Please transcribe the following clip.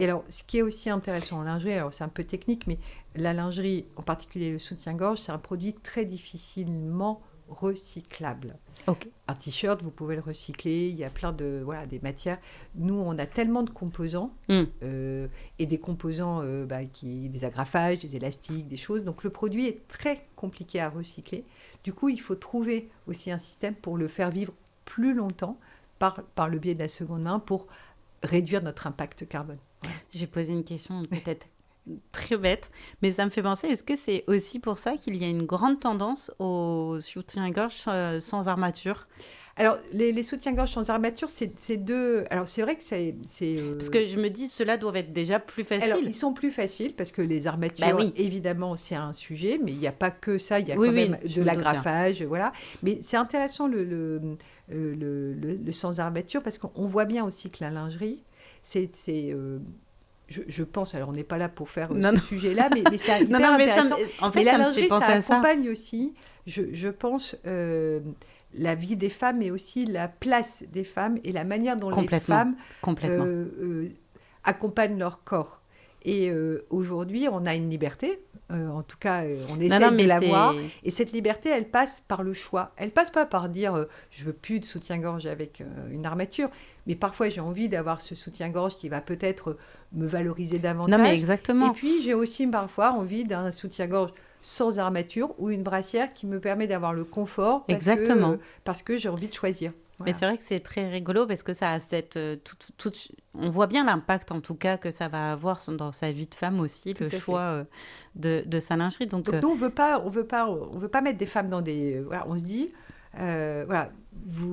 Et alors, ce qui est aussi intéressant en lingerie, alors c'est un peu technique, mais la lingerie, en particulier le soutien-gorge, c'est un produit très difficilement recyclable. Ok. Un t-shirt, vous pouvez le recycler, il y a plein de des matières. Nous, on a tellement de composants, et des composants, des agrafages, des élastiques, des choses. Donc le produit est très compliqué à recycler. Du coup, il faut trouver aussi un système pour le faire vivre plus longtemps par le biais de la seconde main pour réduire notre impact carbone. Voilà. Je vais poser une question peut-être très bête, mais ça me fait penser, est-ce que c'est aussi pour ça qu'il y a une grande tendance au soutien-gorge sans armature? Alors, les soutiens-gorge sans armature, c'est deux. Alors, c'est vrai que c'est. Parce que je me dis, ceux-là doivent être déjà plus Alors, faciles. ils sont plus faciles parce que les Bah armatures, oui. évidemment, c'est un sujet, mais il n'y a pas que ça. Il y a Oui, quand même je de me doute bien. l'agrafage, voilà. Mais c'est intéressant le sans armature parce qu'on voit bien aussi que la lingerie, je pense, alors on n'est pas là pour faire Non, ce non. sujet-là, mais c'est hyper Non, mais intéressant. en Mais fait, la ça me fait lingerie, ça penser à ça. accompagne aussi, je pense, la vie des femmes, mais aussi la place des femmes et la manière dont les Complètement. femmes Complètement. accompagnent leur corps. Et aujourd'hui, on a une liberté, en tout cas, on Non, essaye de mais l'avoir. c'est... Et cette liberté, elle passe par le choix. Elle passe pas par dire je veux plus de soutien-gorge avec une armature, mais parfois j'ai envie d'avoir ce soutien-gorge qui va peut-être me valoriser Non, mais davantage. Et exactement. puis j'ai aussi parfois envie d'un soutien-gorge sans armature ou une brassière qui me permet d'avoir le confort Exactement. parce que j'ai envie de choisir. Mais Voilà. c'est vrai que c'est très rigolo parce que ça a cette... on voit bien l'impact, en tout cas, que ça va avoir dans sa vie de femme aussi, Tout le à fait. choix de sa lingerie. Donc, Donc nous, on veut pas mettre des femmes dans des. Voilà, on se dit, voilà, vous